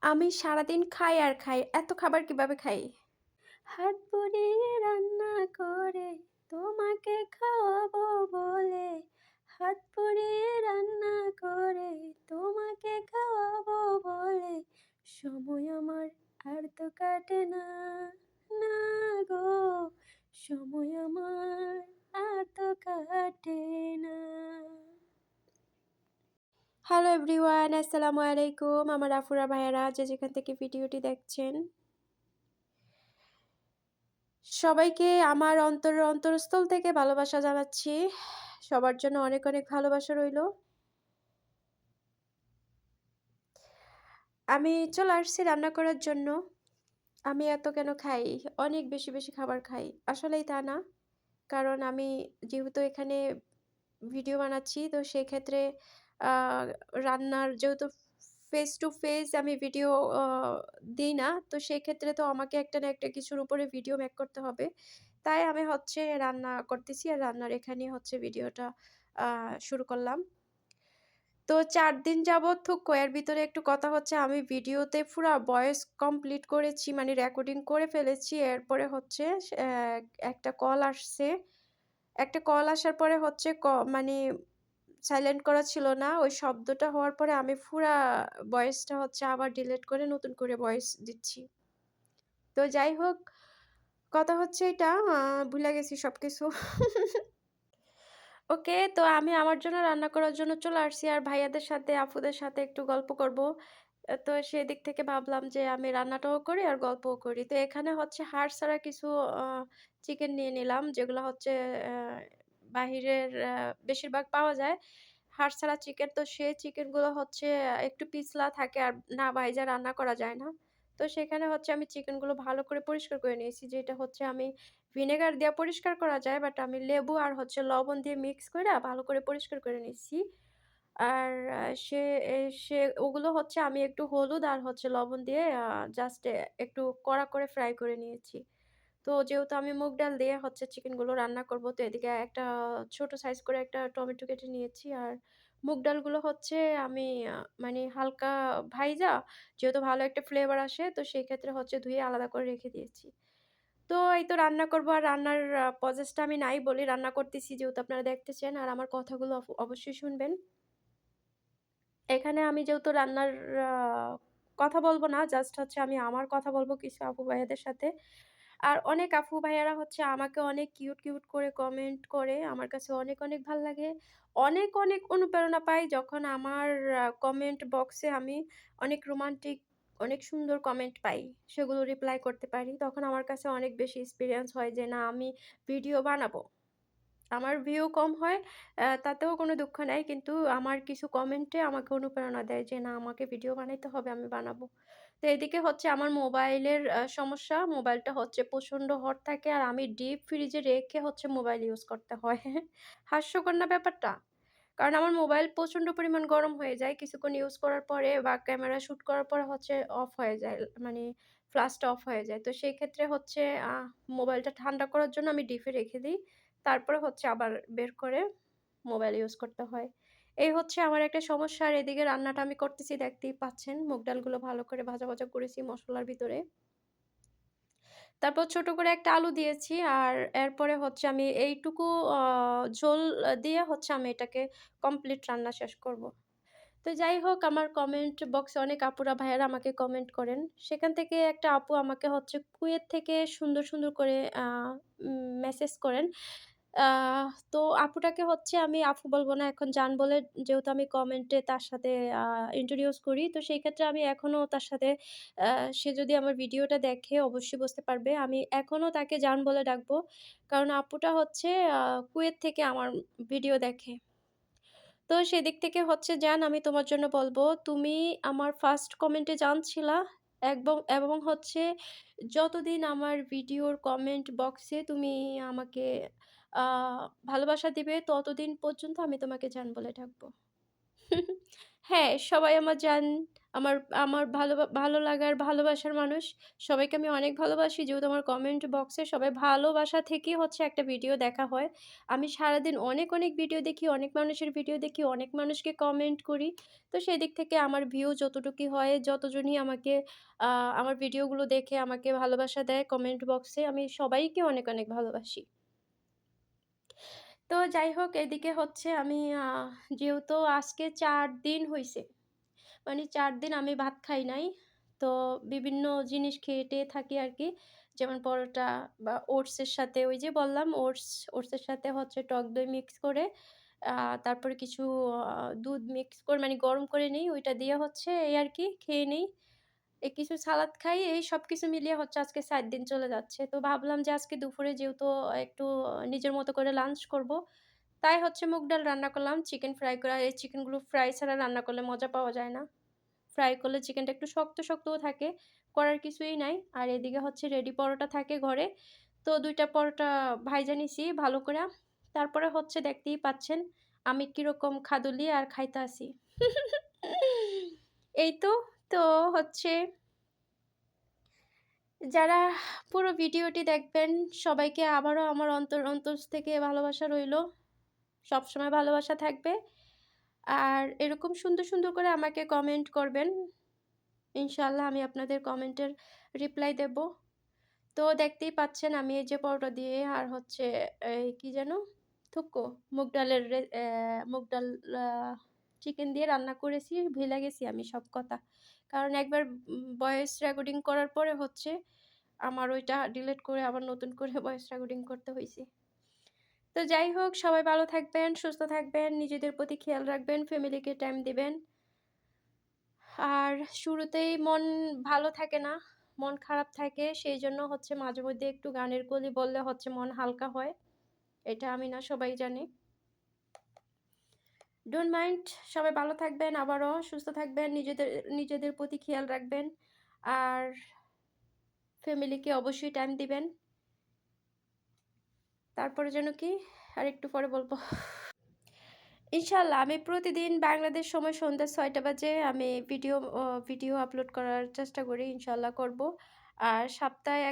আমি সারাদিন খাই আর খাই। এত খাবার কিভাবে খাই? হাত পুড়িয়ে রান্না করে তোমাকে খাওয়াবো বলে, হাত পুড়িয়ে রান্না করে তোমাকে খাওয়াবো বলে, সময় আমার আর তো কাটে না, না গো, সময় আমার আর তো কাটে না। হ্যালো এভরিওয়ান, আসসালামু আলাইকুম। আমার আফুরা ভাইয়ারা যে যেখান থেকে ভিডিওটি দেখছেন, সবাইকে আমার অন্তরস্থল থেকে ভালোবাসা জানাচ্ছি। সবার জন্য অনেক অনেক ভালোবাসা রইলো। আমি চলে আসছি রান্না করার জন্য। আমি এত কেন খাই? অনেক বেশি বেশি খাবার খাই। আসলেই তা না। কারণ আমি যেহেতু এখানে ভিডিও বানাচ্ছি, তো সেক্ষেত্রে আ রান্নার যেহেতু ফেস টু ফেস আমি ভিডিও আ দিই না। তো সেক্ষেত্রে তো আমাকে একটা না একটা কিছুর উপরে ভিডিও মেক করতে হবে। তাই আমি হচ্ছে রান্না করতেছি আর রান্নার এখানেই হচ্ছে ভিডিওটা আ শুরু করলাম। তো ৪ দিন যাবৎ থুকো এর ভিতরে একটু কথা হচ্ছে, আমি ভিডিওতে পুরা ভয়েস কমপ্লিট করেছি, মানে রেকর্ডিং করে ফেলেছি। এরপরে হচ্ছে একটা কল আসছে। একটা কল আসার পরে হচ্ছে মানে সাইলেন্ট করা ছিল না। ওই শব্দটা হওয়ার পরে আমি পুরা ভয়েসটা হচ্ছে আবার ডিলিট করে নতুন করে ভয়েস দিচ্ছি। তো যাই হোক, কথা হচ্ছে এটা, ভুলে গেছি সবকিছু। ওকে, তো আমি আমার জন্য রান্না করার জন্য চলে আসছি আর ভাইয়াদের সাথে, আপুদের সাথে একটু গল্প করব। তো সেদিক থেকে ভাবলাম যে আমি রান্নাটাও করি আর গল্পও করি। তো এখানে হচ্ছে হাড় ছাড়া কিছু আ চিকেন নিয়ে নিলাম, যেগুলো হচ্ছে বাহিরের বেশিরভাগ পাওয়া যায়। হাড় ছাড়া চিকেন, তো সেই চিকেনগুলো হচ্ছে একটু পিছলা থাকে আর না ভাইজা রান্না করা যায় না। তো সেখানে হচ্ছে আমি চিকেনগুলো ভালো করে পরিষ্কার করে নিয়েছি। যেটা হচ্ছে আমি ভিনেগার দিয়া পরিষ্কার করা যায়, বাট আমি লেবু আর হচ্ছে লবণ দিয়ে মিক্স কইরা ভালো করে পরিষ্কার করে নিচ্ছি। আর আ সে এ সে ওগুলো হচ্ছে আমি একটু হলুদ আর হচ্ছে লবণ দিয়ে জাস্ট একটু কড়া করে ফ্রাই করে নিয়েছি। তো যেহেতু আমি মুগ ডাল দিয়ে হচ্ছে চিকেনগুলো রান্না করব, তো এদিকে একটা ছোট সাইজ করে একটা টমেটো কেটে নিয়েছি। আর মুগ ডালগুলো হচ্ছে আমি আ মানে হালকা ভাইজা, যেহেতু ভালো একটা ফ্লেভার আসে, তো সেই ক্ষেত্রে হচ্ছে ধুয়ে আলাদা করে রেখে দিয়েছি। তো এই তো রান্না করব আর রান্নার প্রসেসটা আমি নাই বলি। রান্না করতেছি যেহেতু আপনারা দেখতেছেন আর আমার কথাগুলো অবশ্যই শুনবেন। এখানে আমি যেহেতু রান্নার আ কথা বলব না, জাস্ট হচ্ছে আমি আমার কথা বলব কিছু আপু ভাইয়াদের সাথে। আর অনেক আপু ভাইয়ারা হচ্ছে আমাকে অনেক কিউট, কিউট করে কমেন্ট করে। আমার কাছে অনেক, অনেক ভাল লাগে। অনেক, অনেক অনুপ্রেরণা পাই যখন আমার কমেন্ট বক্সে আমি অনেক রোমান্টিক, অনেক সুন্দর কমেন্ট পাই। সেগুলো রিপ্লাই করতে পারি। তখন আমার কাছে অনেক বেশি এক্সপেরিয়েন্স হয় যে না, আমি ভিডিও বানাবো। আমার ভিউ কম হয়, তাতেও কোনো দুঃখ নাই। কিন্তু আমার কিছু কমেন্টে আমাকে অনুপ্রেরণা দেয় যে না, আমাকে ভিডিও বানাইতে হবে, আমি বানাবো। তো এদিকে হচ্ছে আমার মোবাইলের সমস্যা। মোবাইলটা হচ্ছে প্রচন্ড হট থাকে আর আমি ডিপ ফ্রিজে রেখে হচ্ছে মোবাইল ইউজ করতে হয়। হাস্যকর না ব্যাপারটা? কারণ আমার মোবাইল প্রচন্ড পরিমাণ গরম হয়ে যায়। কিছুক্ষণ ইউজ করার পরে বা ক্যামেরা শুট করার পরে হচ্ছে অফ হয়ে যায়। মানে ফ্ল্যাশটা অফ হয়ে যায়। তো সেই ক্ষেত্রে হচ্ছে মোবাইলটা ঠান্ডা করার জন্য আমি ডিপে রেখে দেই। তারপরে হচ্ছে আবার বের করে মোবাইল ইউজ করতে হয়। এই হচ্ছে আমার একটা সমস্যা। আর এদিকে রান্নাটা আমি করতেছি, দেখতেই পাচ্ছেন। মুগ ডালগুলো ভালো করে ভাজা, ভাজা করেছি মসলার ভিতরে। তারপর ছোট করে একটা আলু দিয়েছি। আর এরপরে হচ্ছে আমি এইটুকু আ ঝোল দিয়ে হচ্ছে আমি এটাকে কমপ্লিট রান্না শেষ করব। তো যাই হোক, আমার কমেন্ট বক্সে অনেক আপুরা ভাইয়ারা আমাকে কমেন্ট করেন। সেখান থেকে একটা আপু আমাকে হচ্ছে কুয়েত থেকে সুন্দর, সুন্দর করে আ মেসেজ করেন। তো আপুটাকে হচ্ছে আমি আপু বলব না, এখন জান বলে, যেহেতু আমি কমেন্টে তার সাথে আ ইন্ট্রোডিউস করি। তো সেই ক্ষেত্রে আমি এখনো তার সাথে, আ সে যদি আমার ভিডিওটা দেখে অবশ্যই বুঝতে পারবে। আমি এখনো তাকে জান বলে ডাকবো। কারণ আপুটা হচ্ছে আ কুয়েত থেকে আমার ভিডিও দেখে। তো সেদিক থেকে হচ্ছে জান, আমি তোমার জন্য বলব, তুমি আমার ফার্স্ট কমেন্টে জান ছিলা, এবং হচ্ছে যতদিন আমার ভিডিওর কমেন্ট বক্সে তুমি আমাকে আ ভালোবাসা দিবে, ততদিন পর্যন্ত আমি তোমাকে জান বলে ডাকবো। হ্যাঁ, সবাই আমার জান। আমার আমার ভালো লাগার ভালোবাসার মানুষ সবাইকে আমি অনেক ভালোবাসি। যেহেতু আমার কমেন্ট বক্সে সবাই ভালোবাসা থেকেই হচ্ছে একটা ভিডিও দেখা হয়। আমি সারাদিন অনেক ভিডিও দেখি, অনেক মানুষের ভিডিও দেখি, অনেক মানুষকে কমেন্ট করি। তো সেদিক থেকে আমার ভিউ যতটুকু হয়, যতজনই আমাকে আ আমার ভিডিওগুলো দেখে আমাকে ভালোবাসা দেয় কমেন্ট বক্সে, আমি সবাইকে অনেক ভালোবাসি। তো যাই হোক এদিকে হচ্ছে আমি যেহেতু আজকে ৪ দিন হইছে। মানে ৪ দিন আমি ভাত খাই নাই। তো বিভিন্ন জিনিস খেয়ে-টেয়ে থাকি আরকি। যেমন পরোটা বা ওটসের সাথে ওই যে বললাম ওটসের সাথে হচ্ছে টক দই মিক্স করে আ তারপরে কিছু দুধ মিক্স করে মানে গরম করে নেই। ওইটা দিয়ে হচ্ছে এই আরকি খেয়ে নেই। কিছু সালাদ খাই। এই সবকিছু মিলিয়ে হচ্ছে আজকে ৪ দিন চলে যাচ্ছে। তো ভাবলাম যে আজকে দুপুরে যেহেতু একটু নিজের মতো করে লাঞ্চ করব। তাই হচ্ছে মুগ ডাল রান্না করলাম, চিকেন ফ্রাই করা। এই চিকেনগুলো ফ্রাই ছাড়া রান্না করলে মজা পাওয়া যায় না। ফ্রাই করলে চিকেনটা একটু শক্তও থাকে। করার কিছুই নাই। আর এদিকে হচ্ছে রেডি পরোটা থাকে ঘরে। তো ২ টা পরোটা ভাইজা নিছি ভালো কইরা। তারপরে হচ্ছে দেখতেই পাচ্ছেন আমি কিরকম খাদুলি আর খাইতে আছি। এই তো, তো হচ্ছে যারা পুরো ভিডিওটি দেখবেন সবাইকে আবারও আমার অন্তর থেকে ভালোবাসা রইলো। সবসময় ভালোবাসা থাকবে। আর এরকম সুন্দর করে আমাকে কমেন্ট করবেন। ইনশাআল্লাহ আমি আপনাদের কমেন্টের রিপ্লাই দেব। তো দেখতেই পাচ্ছেন আমি এই যে পরোটা দিয়ে আর হচ্ছে এই কি যেন? থুকো, মুগ ডালের মুগ ডাল আ চিকেন দিয়ে রান্না করেছি। ভুইলা গেছি আমি সব কথা। কারণ একবার ভয়েস রেকর্ডিং করার পরে হচ্ছে আমার ওইটা ডিলিট করে আবার নতুন করে ভয়েস রেকর্ডিং করতে হইছে। তো যাই হোক সবাই ভালো থাকবেন, সুস্থ থাকবেন, নিজেদের প্রতি খেয়াল রাখবেন, ফ্যামিলিকে টাইম দিবেন। আর শুরুতেই মন ভালো থাকে না, মন খারাপ থাকে। সেইজন্য হচ্ছে মাঝেমধ্যে একটু গানের কলি বললে হচ্ছে মন হালকা হয়। এটা আমি না সবাই জানে। ডোন্ট মাইন্ড সবাই ভালো থাকবেন, আবারও সুস্থ থাকবেন, নিজেদের প্রতি খেয়াল রাখবেন। আর ফ্যামিলিকে অবশ্যই টাইম দিবেন। তারপরে যেন কি আরেকটু পরে বলব। ইনশাআল্লাহ আমি প্রতিদিন বাংলাদেশ সময় সন্ধ্যা ৬ঃ০০ বাজে আমি ভিডিও আপলোড করার চেষ্টা করি। ইনশাআল্লাহ করব। আর সপ্তাহে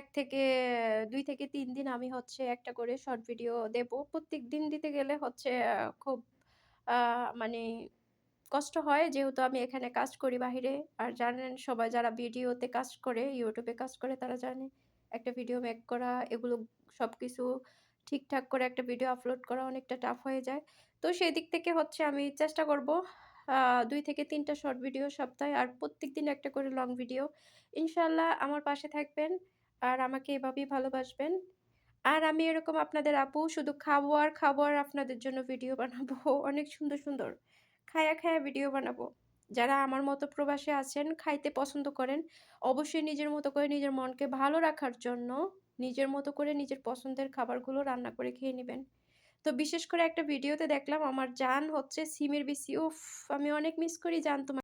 ২ থেকে ৩ দিন আমি হচ্ছে একটা করে শর্ট ভিডিও দেব। প্রত্যেকদিন দিতে গেলে হচ্ছে খুব আ মানে কষ্ট হয় যেহেতু আমি এখানে কাজ করি বাহিরে। আর জানেন সবাই যারা ভিডিওতে কাজ করে, YouTube এ কাজ করে তারা জানে একটা ভিডিও মেক করা এগুলো সবকিছু ঠিকঠাক করে একটা ভিডিও আপলোড করা অনেকটা টাফ হয়ে যায়। তো সেদিক থেকে হচ্ছে আমি চেষ্টা করব ২ থেকে ৩ টা শর্ট ভিডিও সপ্তাহে আর প্রত্যেকদিন একটা করে লং ভিডিও। ইনশাআল্লাহ আমার পাশে থাকবেন আর আমাকে এভাবেই ভালোবাসবেন। আর আমি এরকম আপনাদের আপু শুধু খাবো আর আপনাদের জন্য ভিডিও বানাবো। অনেক সুন্দর খায়া ভিডিও বানাবো। যারা আমার মতো প্রবাসে আছেন, খাইতে পছন্দ করেন, অবশ্যই নিজের মতো করে নিজের মনকে ভালো রাখার জন্য নিজের মতো করে নিজের পছন্দের খাবারগুলো রান্না করে খেয়ে নিবেন। তো বিশেষ করে একটা ভিডিওতে দেখলাম আমার জান হচ্ছে সিমের বিচি। উফ! আমি অনেক মিস করি জান তোমাকে।